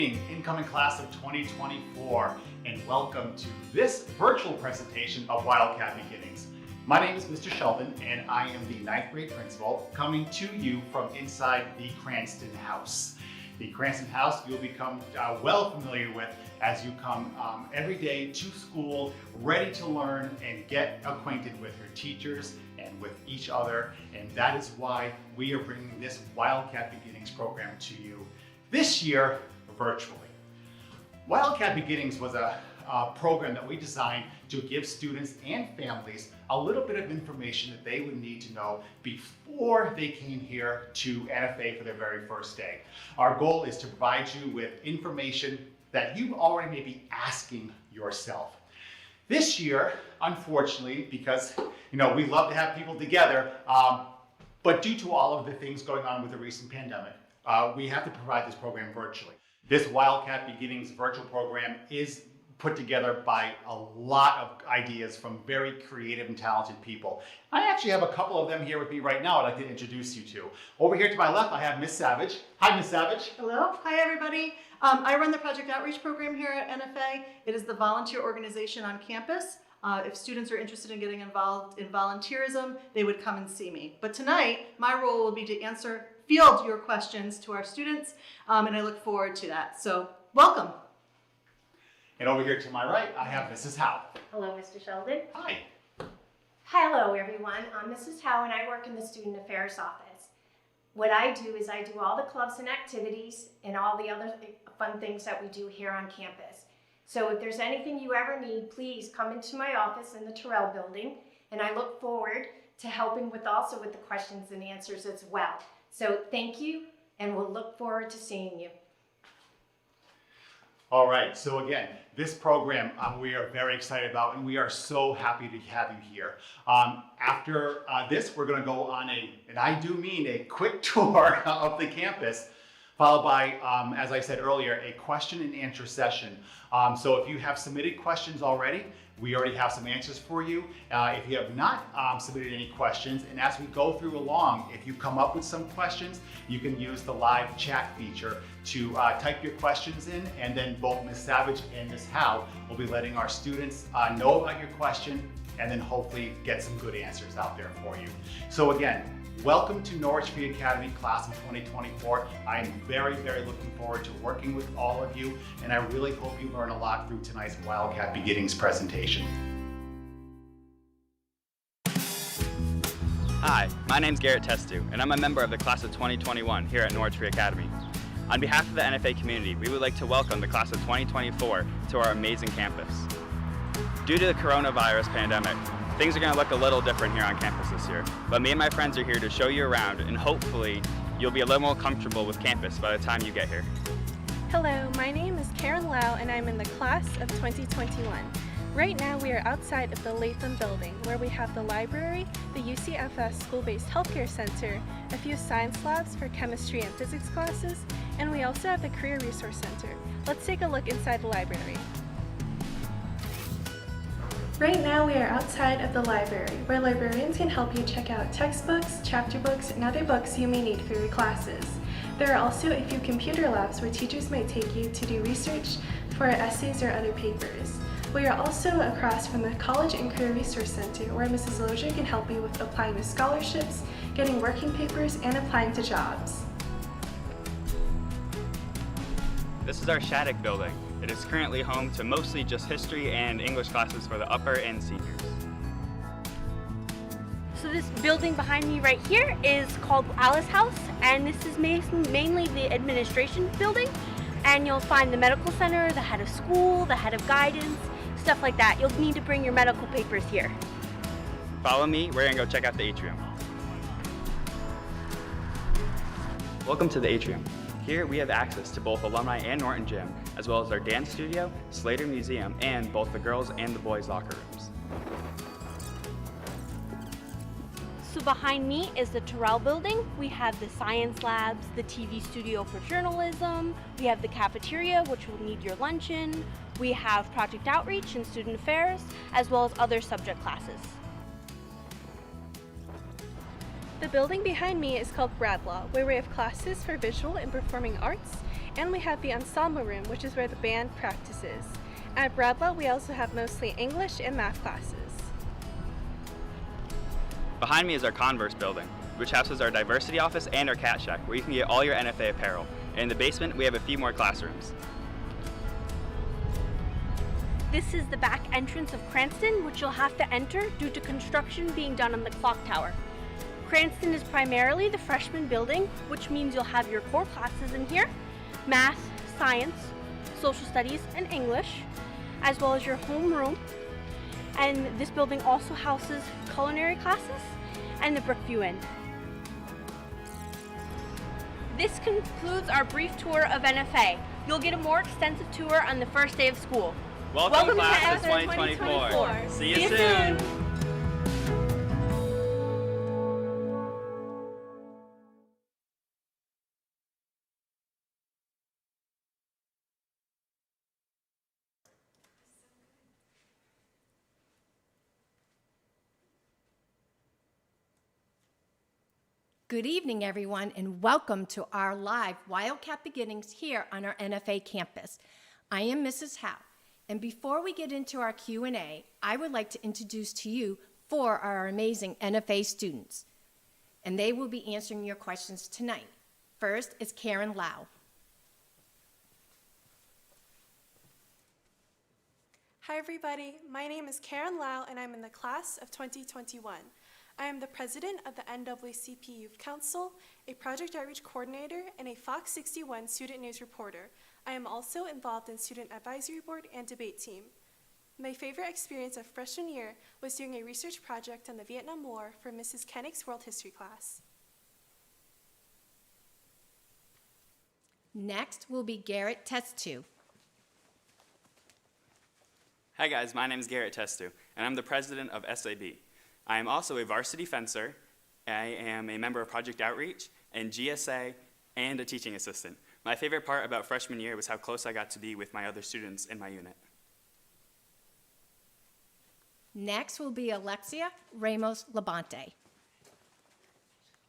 Incoming class of 2024, and welcome to this virtual presentation of Wildcat Beginnings. My name is Mr. Sheldon, and I am the 9th grade principal coming to you from inside the Cranston House. The Cranston House you'll become well familiar with as you come every day to school, ready to learn and get acquainted with your teachers and with each other. And that is why we are bringing this Wildcat Beginnings program to you this year virtually. Wildcat Beginnings was a program that we designed to give students and families a little bit of information that they would need to know before they came here to NFA for their very first day. Our goal is to provide you with information that you already may be asking yourself. This year, unfortunately, because we love to have people together, but due to all of the things going on with the recent pandemic, we have to provide this program virtually. This Wildcat Beginnings virtual program is put together by a lot of ideas from very creative and talented people. I actually have a couple of them here with me right now I'd like to introduce you to. Over here to my left, I have Miss Savage. Hi, Miss Savage. Hello. Hi, everybody. I run the Project Outreach program here at NFA. It is the volunteer organization on campus. If students are interested in getting involved in volunteerism, they would come and see me. But tonight, my role will be to field your questions to our students, and I look forward to that. So, welcome. And over here to my right, I have Mrs. Howe. Hello, Mr. Sheldon. Hi. Hello, everyone. I'm Mrs. Howe, and I work in the Student Affairs office. What I do is I do all the clubs and activities and all the other fun things that we do here on campus. So if there's anything you ever need, please come into my office in the Terrell building, and I look forward to helping with the questions and answers as well. So thank you, and we'll look forward to seeing you. All right, so again, this program we are very excited about, and we are so happy to have you here. After this, we're gonna go on and I do mean a quick tour of the campus, followed by, as I said earlier, a question and answer session. So if you have submitted questions already, we already have some answers for you. If you have not submitted any questions, and as we go through along, if you come up with some questions, you can use the live chat feature to type your questions in, and then both Ms. Savage and Ms. Howe will be letting our students know about your question, and then hopefully get some good answers out there for you. So again, welcome to Norwich Free Academy class of 2024. I am very, very looking forward to working with all of you, and I really hope you learn a lot through tonight's Wildcat Beginnings presentation. Hi, my name's Garrett Testu, and I'm a member of the class of 2021 here at Norwich Free Academy. On behalf of the NFA community, we would like to welcome the class of 2024 to our amazing campus. Due to the coronavirus pandemic, things are going to look a little different here on campus this year, but me and my friends are here to show you around, and hopefully you'll be a little more comfortable with campus by the time you get here. Hello, my name is Karen Lau, and I'm in the class of 2021. Right now we are outside of the Latham building, where we have the library, the UCFS School-Based Healthcare Center, a few science labs for chemistry and physics classes, and we also have the Career Resource Center. Let's take a look inside the library. Right now we are outside of the library, where librarians can help you check out textbooks, chapter books, and other books you may need for your classes. There are also a few computer labs where teachers might take you to do research for essays or other papers. We are also across from the College and Career Resource Center, where Mrs. Lozier can help you with applying to scholarships, getting working papers, and applying to jobs. This is our Shattuck building. It is currently home to mostly just history and English classes for the upper and seniors. So this building behind me right here is called Alice House, and this is mainly the administration building, and you'll find the medical center, the head of school, the head of guidance, stuff like that. You'll need to bring your medical papers here. Follow me, we're gonna go check out the atrium. Welcome to the atrium. Here we have access to both Alumni and Norton Gym, as well as our dance studio, Slater Museum, and both the girls' and the boys' locker rooms. So behind me is the Terrell building. We have the science labs, the TV studio for journalism, we have the cafeteria, which will need your luncheon, we have Project Outreach and Student Affairs, as well as other subject classes. The building behind me is called Bradlaugh, where we have classes for visual and performing arts, And we have the ensemble room, which is where the band practices. At Bradlaugh, we also have mostly English and math classes. Behind me is our Converse building, which houses our diversity office and our cat shack, where you can get all your NFA apparel. And in the basement, we have a few more classrooms. This is the back entrance of Cranston, which you'll have to enter due to construction being done on the clock tower. Cranston is primarily the freshman building, which means you'll have your core classes in here: math, science, social studies, and English, as well as your homeroom. And this building also houses culinary classes and the Brookview Inn. This concludes our brief tour of NFA. You'll get a more extensive tour on the first day of school. Welcome class of 2024. See you soon. Good evening, everyone, and welcome to our live Wildcat Beginnings here on our NFA campus. I am Mrs. Howe, and before we get into our Q&A, I would like to introduce to you 4 of our amazing NFA students, and they will be answering your questions tonight. First is Karen Lau. Hi everybody, my name is Karen Lau and I'm in the class of 2021. I am the president of the NAACP Youth Council, a project outreach coordinator, and a Fox 61 student news reporter. I am also involved in student advisory board and debate team. My favorite experience of freshman year was doing a research project on the Vietnam War for Mrs. Kennick's World History class. Next will be Garrett Testu. Hi guys, my name is Garrett Testu, and I'm the president of SAB. I am also a varsity fencer. I am a member of Project Outreach and GSA and a teaching assistant. My favorite part about freshman year was how close I got to be with my other students in my unit. Next will be Alexia Ramos Labonte.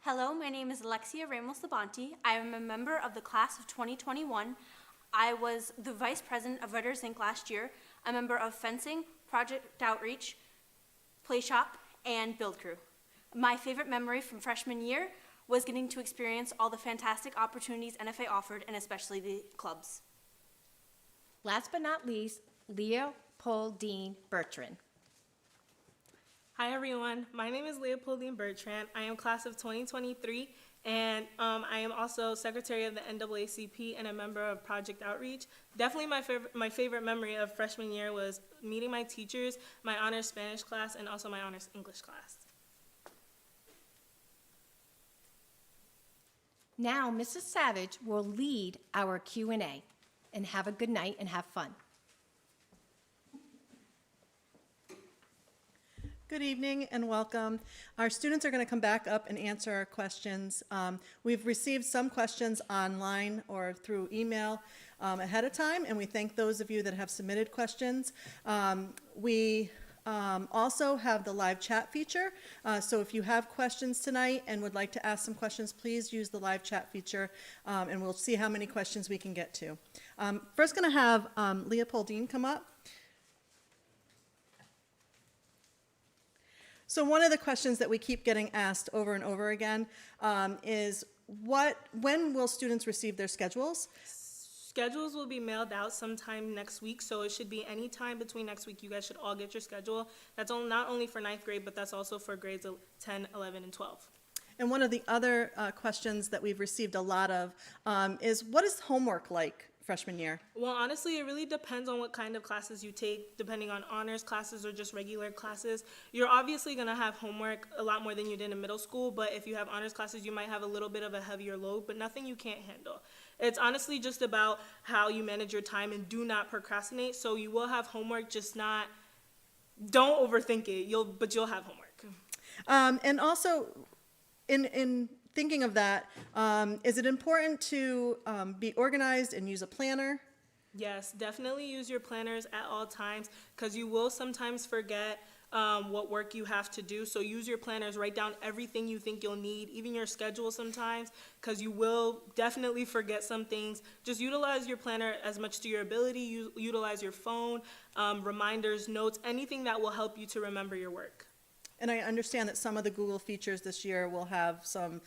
Hello, my name is Alexia Ramos-Labonte. I am a member of the class of 2021. I was the vice president of Writers Inc. last year, a member of fencing, Project Outreach, Play Shop, and Build Crew. My favorite memory from freshman year was getting to experience all the fantastic opportunities NFA offered, and especially the clubs. Last but not least, Leopoldine Bertrand. Hi everyone, my name is Leopoldine Bertrand. I am class of 2023, and I am also secretary of the NAACP and a member of Project Outreach. Definitely my favorite memory of freshman year was meeting my teachers, my honors Spanish class, and also my honors English class. Now, Mrs. Savage will lead our Q&A, and have a good night and have fun. Good evening and welcome. Our students are going to come back up and answer our questions. We've received some questions online or through email ahead of time, and we thank those of you that have submitted questions. We also have the live chat feature, so if you have questions tonight and would like to ask some questions, please use the live chat feature, and we'll see how many questions we can get to. First going to have Leopoldine come up. So one of the questions that we keep getting asked over and over again is when will students receive their schedules? Schedules will be mailed out sometime next week, so it should be any time between next week. You guys should all get your schedule. That's not only for 9th grade, but that's also for grades 10, 11, and 12. And one of the other questions that we've received a lot of is what is homework like freshman year? Well, honestly, it really depends on what kind of classes you take, depending on honors classes or just regular classes. You're obviously going to have homework a lot more than you did in middle school, but if you have honors classes, you might have a little bit of a heavier load, but nothing you can't handle. It's honestly just about how you manage your time and do not procrastinate. So you will have homework, just don't overthink it, but you'll have homework. And also, in thinking of that, is it important to be organized and use a planner? Yes, definitely use your planners at all times, because you will sometimes forget what work you have to do. So use your planners, write down everything you think you'll need, even your schedule sometimes, because you will definitely forget some things. Just utilize your planner as much to your ability. Utilize your phone, reminders, notes, anything that will help you to remember your work. And I understand that some of the Google features this year will have some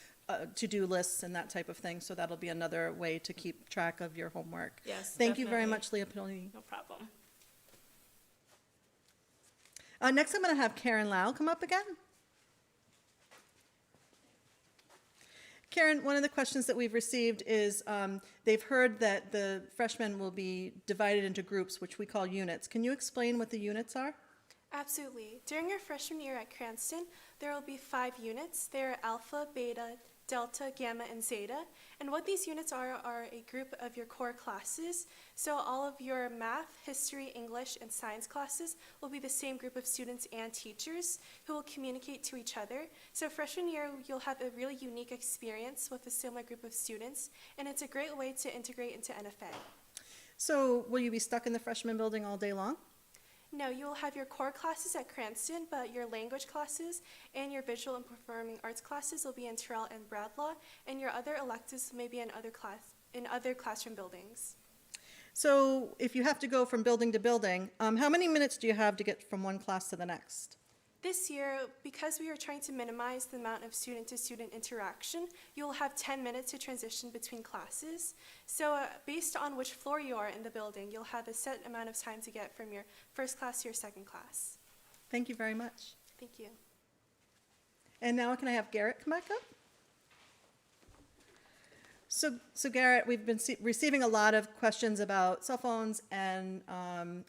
to-do lists and that type of thing, so that'll be another way to keep track of your homework. Yes, Thank you very definitely. much, Leopoldine. No problem. Next, I'm going to have Karen Lau come up again. Karen, one of the questions that we've received is they've heard that the freshmen will be divided into groups, which we call units. Can you explain what the units are? Absolutely. During your freshman year at Cranston, there will be 5 units. They are alpha, beta, delta, gamma, and zeta. And what these units are a group of your core classes. So all of your math, history, English, and science classes will be the same group of students and teachers who will communicate to each other. So freshman year, you'll have a really unique experience with a similar group of students, and it's a great way to integrate into NFA. So will you be stuck in the freshman building all day long? No, you will have your core classes at Cranston, but your language classes and your visual and performing arts classes will be in Terrell and Bradlaugh, and your other electives may be in other classroom buildings. So if you have to go from building to building, how many minutes do you have to get from one class to the next? This year, because we are trying to minimize the amount of student-to-student interaction, you'll have 10 minutes to transition between classes. So based on which floor you are in the building, you'll have a set amount of time to get from your first class to your second class. Thank you very much. Thank you. And now can I have Garrett come back up? So Garrett, we've been receiving a lot of questions about cell phones and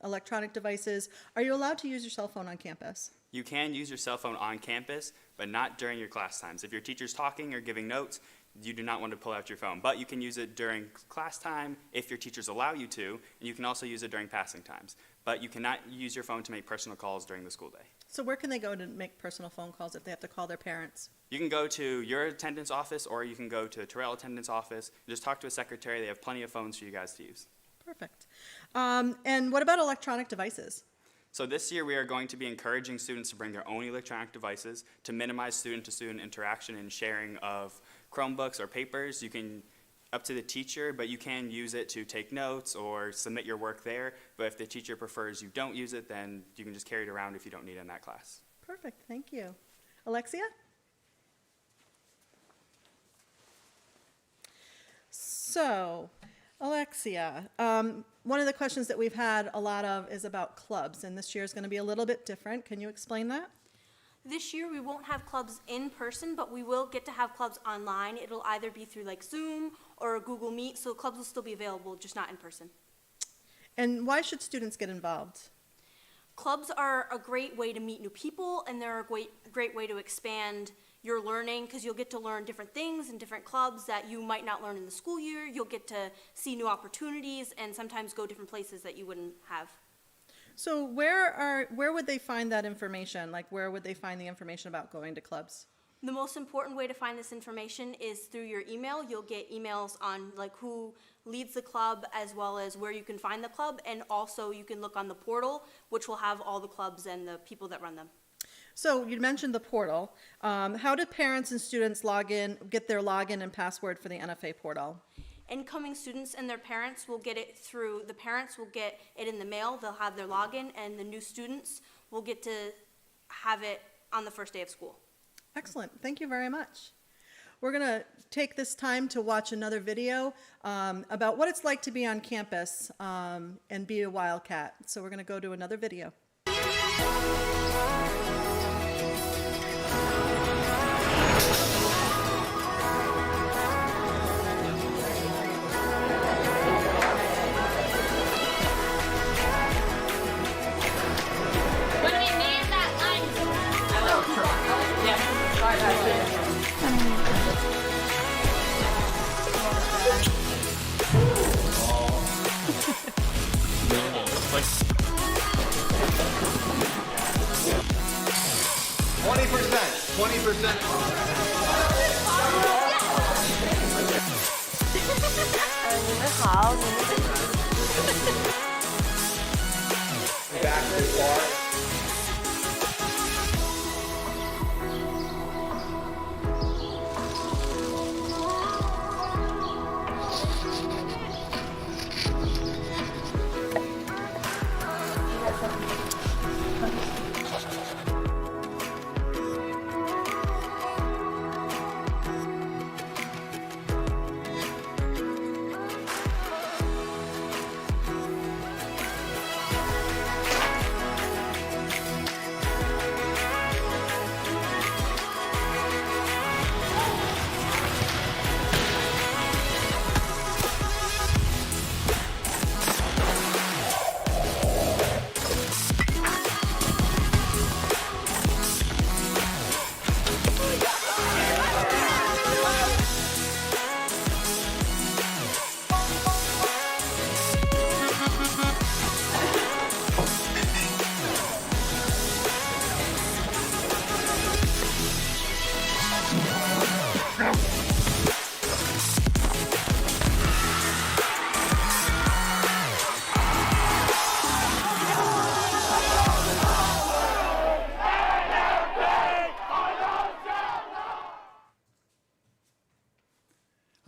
electronic devices. Are you allowed to use your cell phone on campus? You can use your cell phone on campus, but not during your class times. If your teacher's talking or giving notes, you do not want to pull out your phone. But you can use it during class time if your teachers allow you to, and you can also use it during passing times. But you cannot use your phone to make personal calls during the school day. So where can they go to make personal phone calls if they have to call their parents? You can go to your attendance office, or you can go to Terrell attendance office and just talk to a secretary. They have plenty of phones for you guys to use. Perfect. And what about electronic devices? So this year we are going to be encouraging students to bring their own electronic devices to minimize student-to-student interaction and sharing of Chromebooks or papers. You can, up to the teacher, but you can use it to take notes or submit your work there. But if the teacher prefers you don't use it, then you can just carry it around if you don't need it in that class. Perfect, thank you. Alexia? So, Alexia, one of the questions that we've had a lot of is about clubs, and this year is going to be a little bit different. Can you explain that? This year we won't have clubs in person, but we will get to have clubs online. It'll either be through like Zoom or Google Meet, so clubs will still be available, just not in person. And why should students get involved? Clubs are a great way to meet new people, and they're a great way to expand your learning, because you'll get to learn different things in different clubs that you might not learn in the school year. You'll get to see new opportunities and sometimes go different places that you wouldn't have. So where would they find that information? Like, where would they find the information about going to clubs? The most important way to find this information is through your email. You'll get emails on like who leads the club as well as where you can find the club, and also you can look on the portal, which will have all the clubs and the people that run them. So you mentioned the portal. How do parents and students get their login and password for the NFA portal? Incoming students and their parents will get it through, the parents will get it in the mail, they'll have their login, and the new students will get to have it on the first day of school. Excellent, thank you very much. We're gonna take this time to watch another video about what it's like to be on campus and be a Wildcat. So we're gonna go to another video. Back this far.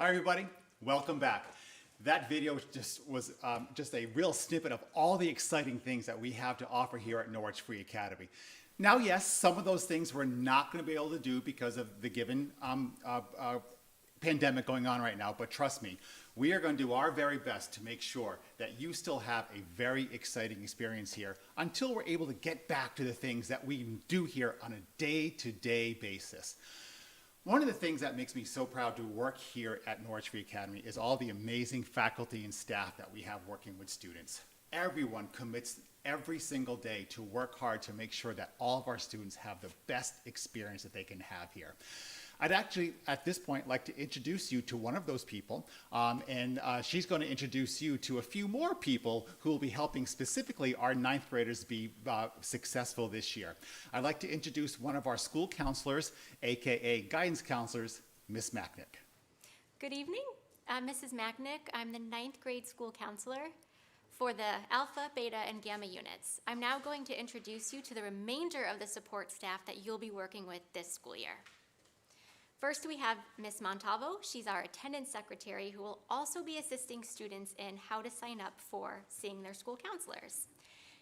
Hi everybody, welcome back. That video was just a real snippet of all the exciting things that we have to offer here at Norwich Free Academy. Now, yes, some of those things we're not going to be able to do because of the given pandemic going on right now, but trust me, we are going to do our very best to make sure that you still have a very exciting experience here until we're able to get back to the things that we do here on a day-to-day basis. One of the things that makes me so proud to work here at Norwich Free Academy is all the amazing faculty and staff that we have working with students. Everyone commits every single day to work hard to make sure that all of our students have the best experience that they can have here. I'd actually, at this point, like to introduce you to one of those people, and she's going to introduce you to a few more people who will be helping specifically our ninth graders be successful this year. I'd like to introduce one of our school counselors, aka guidance counselors, Miss Macknick. Good evening, I'm Mrs. Macknick. I'm the ninth grade school counselor for the Alpha, Beta, and Gamma units. I'm now going to introduce you to the remainder of the support staff that you'll be working with this school year. First, we have Miss Montalvo. She's our attendance secretary who will also be assisting students in how to sign up for seeing their school counselors.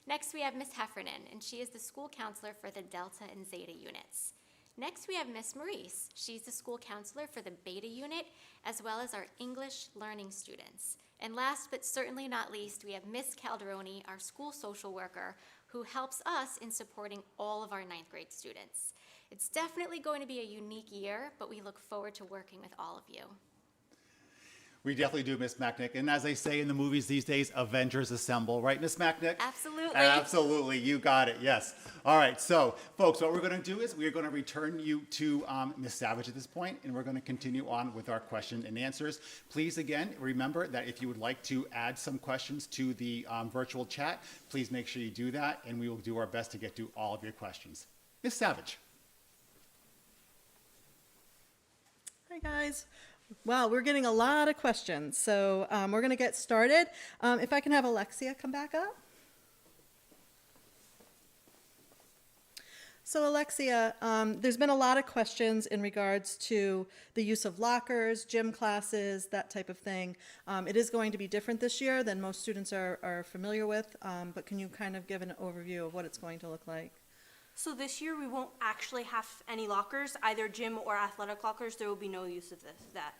Next, we have Miss Heffernan, and she is the school counselor for the Delta and Zeta units. Next, we have Miss Maurice. She's the school counselor for the Beta unit, as well as our English learning students. And last but certainly not least, we have Miss Calderoni, our school social worker, who helps us in supporting all of our ninth grade students. It's definitely going to be a unique year, but we look forward to working with all of you. We definitely do, Miss Macknick. And as they say in the movies these days, Avengers assemble, right, Miss Macknick? Absolutely. Absolutely, you got it, yes. All right, so folks, what we're going to do is we're going to return you to Miss Savage at this point, and we're going to continue on with our question and answers. Please, again, remember that if you would like to add some questions to the virtual chat, please make sure you do that, and we will do our best to get to all of your questions. Miss Savage. Hi guys. Wow, we're getting a lot of questions, so we're going to get started. If I can have Alexia come back up. So Alexia, there's been a lot of questions in regards to the use of lockers, gym classes, that type of thing. It is going to be different this year than most students are familiar with, but can you kind of give an overview of what it's going to look like? So this year we won't actually have any lockers, either gym or athletic lockers. There will be no use of that.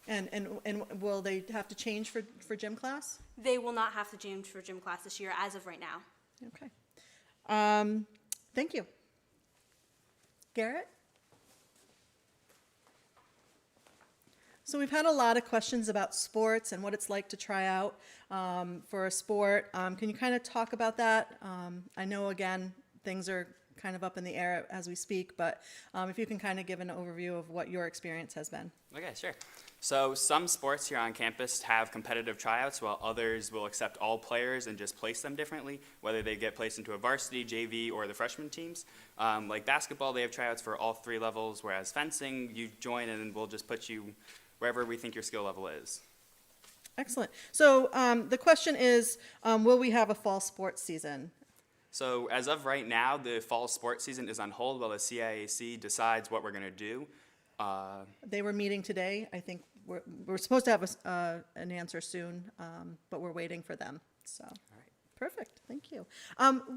And will they have to change for gym class? They will not have to change for gym class this year as of right now. Okay. Thank you. Garrett? So we've had a lot of questions about sports and what it's like to try out for a sport. Can you kind of talk about that? I know, again, things are kind of up in the air as we speak, but if you can kind of give an overview of what your experience has been. Okay, sure. So some sports here on campus have competitive tryouts, while others will accept all players and just place them differently, whether they get placed into a varsity, JV, or the freshman teams. Like basketball, they have tryouts for all three levels, whereas fencing, you join and we'll just put you wherever we think your skill level is. Excellent. So the question is, will we have a fall sports season? So as of right now, the fall sports season is on hold while the CIAC decides what we're going to do. They were meeting today. I think we're supposed to have an answer soon, but we're waiting for them. So, all right. Perfect. Thank you.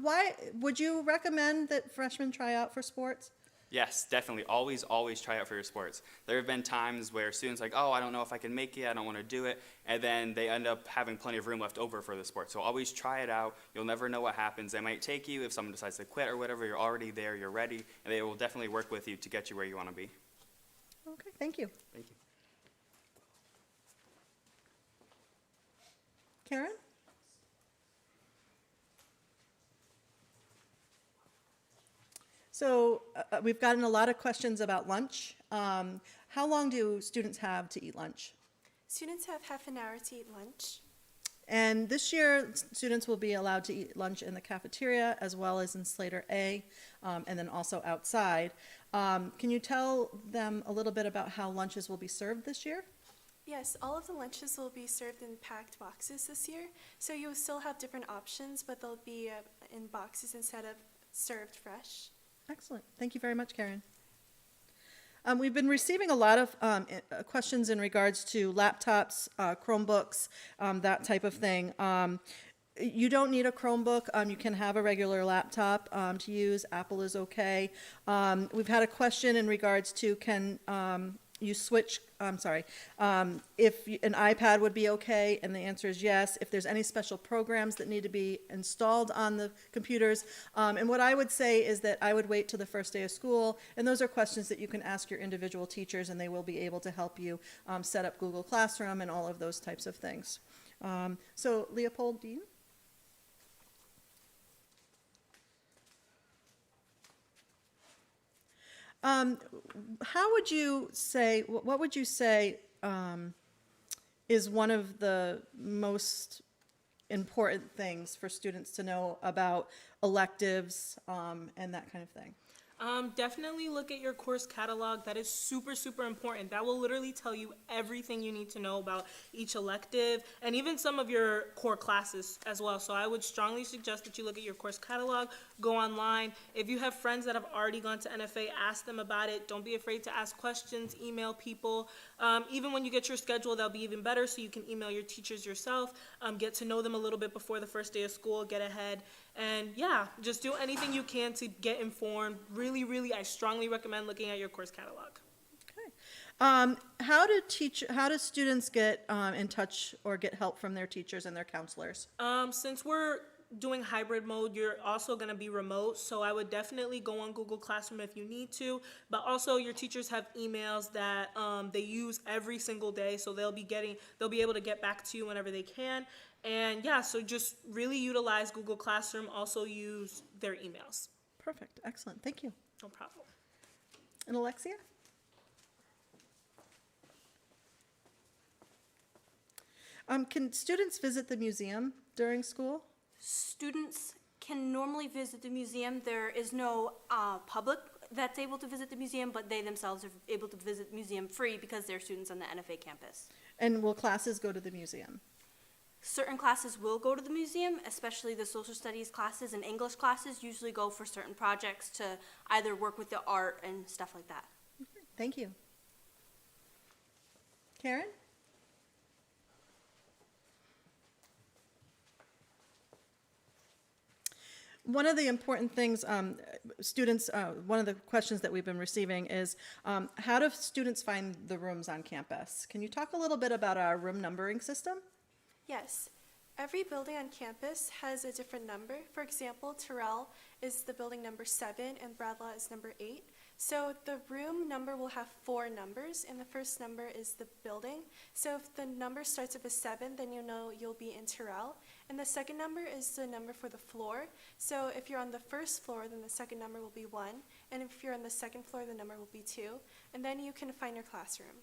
Why would you recommend that freshmen try out for sports? Yes, definitely. Always try out for your sports. There have been times where students are like, oh, I don't know if I can make it, I don't want to do it, and then they end up having plenty of room left over for the sport. So always try it out. You'll never know what happens. They might take you if someone decides to quit or whatever. You're already there, you're ready, and they will definitely work with you to get you where you want to be. Okay, thank you. Thank you. Karen? So we've gotten a lot of questions about lunch. How long do students have to eat lunch? Students have half an hour to eat lunch. And this year, students will be allowed to eat lunch in the cafeteria as well as in Slater A, and then also outside. Can you tell them a little bit about how lunches will be served this year? Yes, all of the lunches will be served in packed boxes this year. So you'll still have different options, but they'll be in boxes instead of served fresh. Excellent. Thank you very much, Karen. We've been receiving a lot of questions in regards to laptops, Chromebooks, that type of thing. You don't need a Chromebook. You can have a regular laptop to use. Apple is okay. We've had a question in regards to can you switch, if an iPad would be okay, and the answer is yes. If there's any special programs that need to be installed on the computers. And what I would say is that I would wait till the first day of school, and those are questions that you can ask your individual teachers, and they will be able to help you set up Google Classroom and all of those types of things. So Leopold Dean? How would you say, what would you say is one of the most important things for students to know about electives and that kind of thing? Definitely look at your course catalog. That is super, super important. That will literally tell you everything you need to know about each elective and even some of your core classes as well. So I would strongly suggest that you look at your course catalog, go online. If you have friends that have already gone to NFA, ask them about it. Don't be afraid to ask questions, email people. Even when you get your schedule, that'll be even better, so you can email your teachers yourself, get to know them a little bit before the first day of school, get ahead. And yeah, just do anything you can to get informed. Really, really, I strongly recommend looking at your course catalog. Okay. How do students get in touch or get help from their teachers and their counselors? Since we're doing hybrid mode, you're also going to be remote, so I would definitely go on Google Classroom if you need to, but also your teachers have emails that they use every single day, so they'll be able to get back to you whenever they can. And yeah, so just really utilize Google Classroom, also use their emails. Perfect. Excellent. Thank you. No problem. And Alexia? Can students visit the museum during school? Students can normally visit the museum. There is no public that's able to visit the museum, but they themselves are able to visit the museum free because they're students on the NFA campus. And will classes go to the museum? Certain classes will go to the museum, especially the social studies classes and English classes usually go for certain projects to either work with the art and stuff like that. Thank you. Karen? One of the important things, students, one of the questions that we've been receiving is, how do students find the rooms on campus? Can you talk a little bit about our room numbering system? Yes. Every building on campus has a different number. For example, Terrell is the building number 7 and Bradlaugh is number 8. So the room number will have 4 numbers, and the first number is the building. So if the number starts with a 7, then you know you'll be in Terrell. And the second number is the number for the floor. So if you're on the first floor, then the second number will be 1. And if you're on the second floor, the number will be 2. And then you can find your classroom.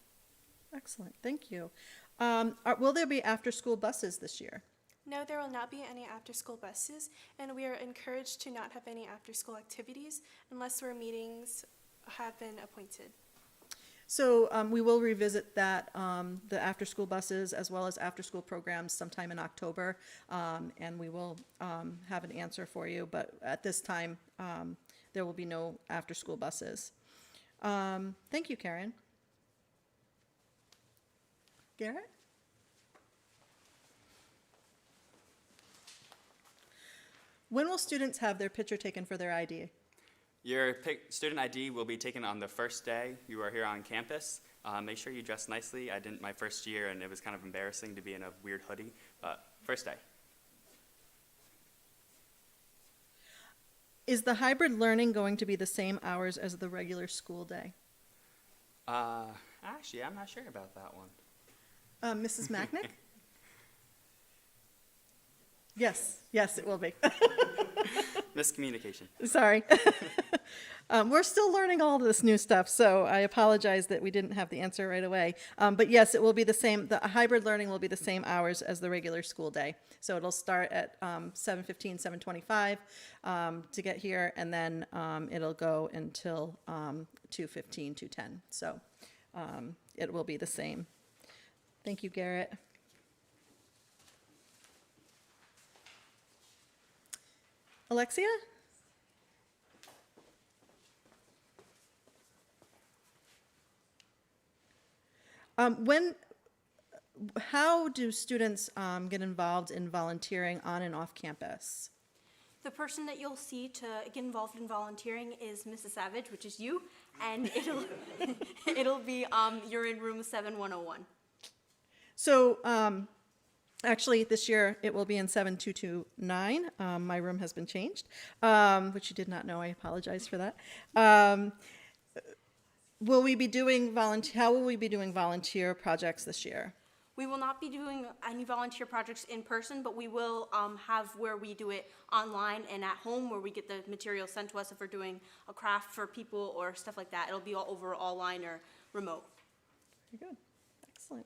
Excellent. Thank you. Will there be after-school buses this year? No, there will not be any after-school buses, and we are encouraged to not have any after-school activities unless our meetings have been appointed. So we will revisit that, the after-school buses as well as after-school programs sometime in October, and we will have an answer for you, but at this time, there will be no after-school buses. Thank you, Karen. Garrett? When will students have their picture taken for their ID? Your student ID will be taken on the first day you are here on campus. Make sure you dress nicely. I didn't my first year, and it was kind of embarrassing to be in a weird hoodie. First day. Is the hybrid learning going to be the same hours as the regular school day? Actually, I'm not sure about that one. Mrs. Macknick? Yes, it will be. Miscommunication. Sorry. We're still learning all this new stuff, so I apologize that we didn't have the answer right away. But yes, it will be the same. The hybrid learning will be the same hours as the regular school day. So it'll start at 7:15, 7:25 to get here, and then it'll go until 2:15, 2:10. So it will be the same. Thank you, Garrett. Alexia? How do students get involved in volunteering on and off campus? The person that you'll see to get involved in volunteering is Mrs. Savage, which is you, and it'll be you're in room 7101. So, actually, this year it will be in 7229. My room has been changed, which you did not know. I apologize for that. Will we be doing How will we be doing volunteer projects this year? We will not be doing any volunteer projects in person, but we will have where we do it online and at home, where we get the material sent to us if we're doing a craft for people or stuff like that. It'll be all over online or remote. Very good. Excellent.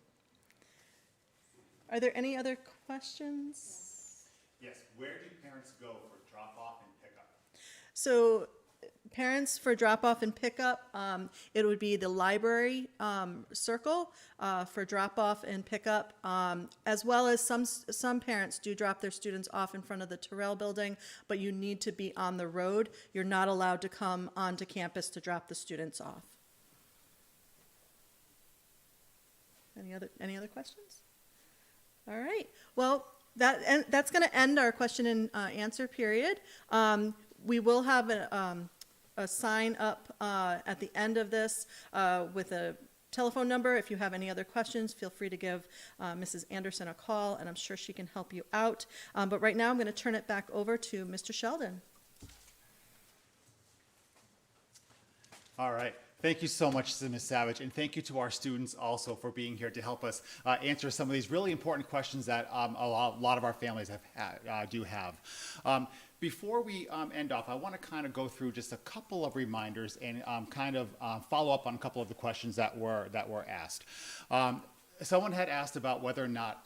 Are there any other questions? Yes, where do parents go for drop-off and pickup? So parents for drop-off and pickup, it would be the library circle for drop-off and pickup, as well as some parents do drop their students off in front of the Terrell building, but you need to be on the road. You're not allowed to come onto campus to drop the students off. Any other questions? All right. Well, that's going to end our question and answer period. We will have a sign up at the end of this with a telephone number. If you have any other questions, feel free to give Mrs. Anderson a call, and I'm sure she can help you out. But right now, I'm going to turn it back over to Mr. Sheldon. All right. Thank you so much, Ms. Savage, and thank you to our students also for being here to help us answer some of these really important questions that a lot of our families do have. Before we end off, I want to kind of go through just a couple of reminders and kind of follow up on a couple of the questions that were asked. Someone had asked about whether or not,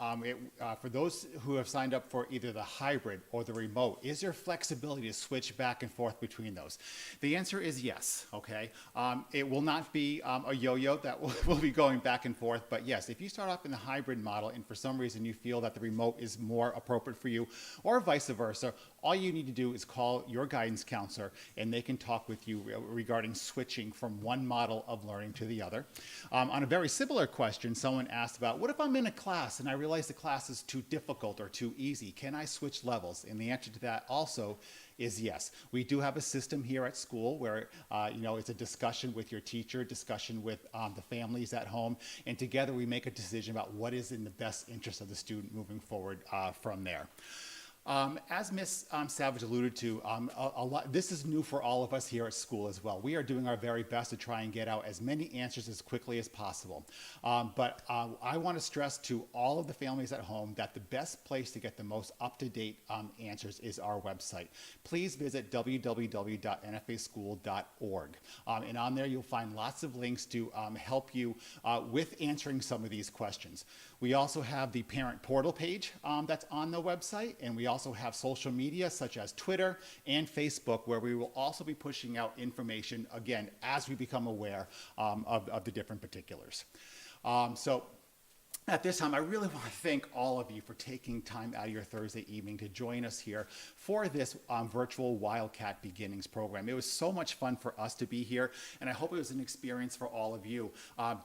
for those who have signed up for either the hybrid or the remote, is there flexibility to switch back and forth between those? The answer is yes, okay? It will not be a yo-yo that will be going back and forth, but yes, if you start off in the hybrid model and for some reason you feel that the remote is more appropriate for you, or vice versa, all you need to do is call your guidance counselor and they can talk with you regarding switching from one model of learning to the other. On a very similar question, someone asked about, what if I'm in a class and I realize the class is too difficult or too easy? Can I switch levels? And the answer to that also is yes. We do have a system here at school where it's a discussion with your teacher, discussion with the families at home, and together we make a decision about what is in the best interest of the student moving forward from there. As Ms. Savage alluded to, this is new for all of us here at school as well. We are doing our very best to try and get out as many answers as quickly as possible. But I want to stress to all of the families at home that the best place to get the most up-to-date answers is our website. Please visit www.nfaschool.org. And on there you'll find lots of links to help you with answering some of these questions. We also have the parent portal page that's on the website, and we also have social media such as Twitter and Facebook, where we will also be pushing out information, again, as we become aware of the different particulars. So at this time, I really want to thank all of you for taking time out of your Thursday evening to join us here for this virtual Wildcat Beginnings program. It was so much fun for us to be here, and I hope it was an experience for all of you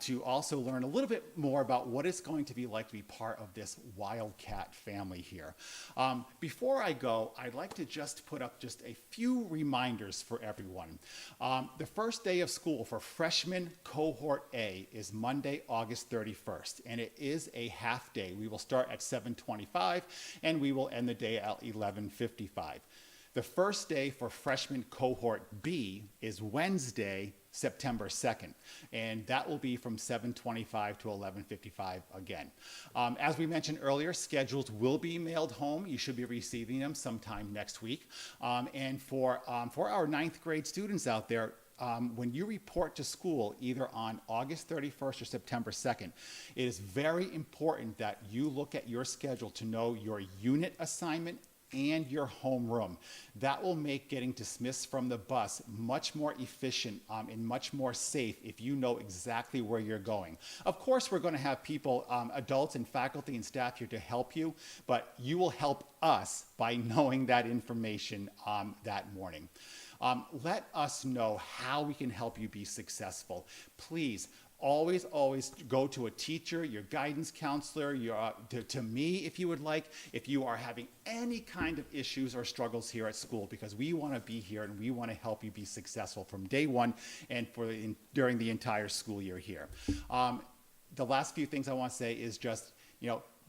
to also learn a little bit more about what it's going to be like to be part of this Wildcat family here. Before I go, I'd like to just put up just a few reminders for everyone. The first day of school for freshman cohort A is Monday, August 31st, and it is a half day. We will start at 7:25 and we will end the day at 11:55. The first day for freshman cohort B is Wednesday, September 2nd, and that will be from 7:25 to 11:55 again. As we mentioned earlier, schedules will be mailed home. You should be receiving them sometime next week. And for our 9th grade students out there, when you report to school, either on August 31st or September 2nd, it is very important that you look at your schedule to know your unit assignment and your homeroom. That will make getting dismissed from the bus much more efficient and much more safe if you know exactly where you're going. Of course, we're going to have people, adults and faculty and staff here to help you, but you will help us by knowing that information that morning. Let us know how we can help you be successful. Please, always go to a teacher, your guidance counselor, to me if you would like, if you are having any kind of issues or struggles here at school, because we want to be here and we want to help you be successful from day one and during the entire school year here. The last few things I want to say is just,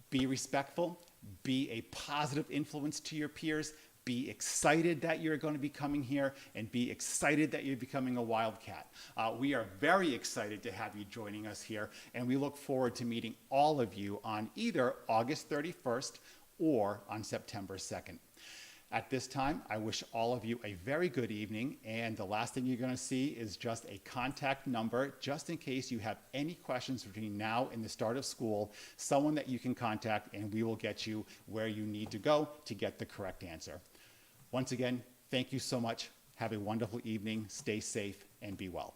be respectful, be a positive influence to your peers, be excited that you're going to be coming here, and be excited that you're becoming a Wildcat. We are very excited to have you joining us here, and we look forward to meeting all of you on either August 31st or on September 2nd. At this time, I wish all of you a very good evening, and the last thing you're going to see is just a contact number, just in case you have any questions between now and the start of school, someone that you can contact, and we will get you where you need to go to get the correct answer. Once again, thank you so much. Have a wonderful evening. Stay safe and be well.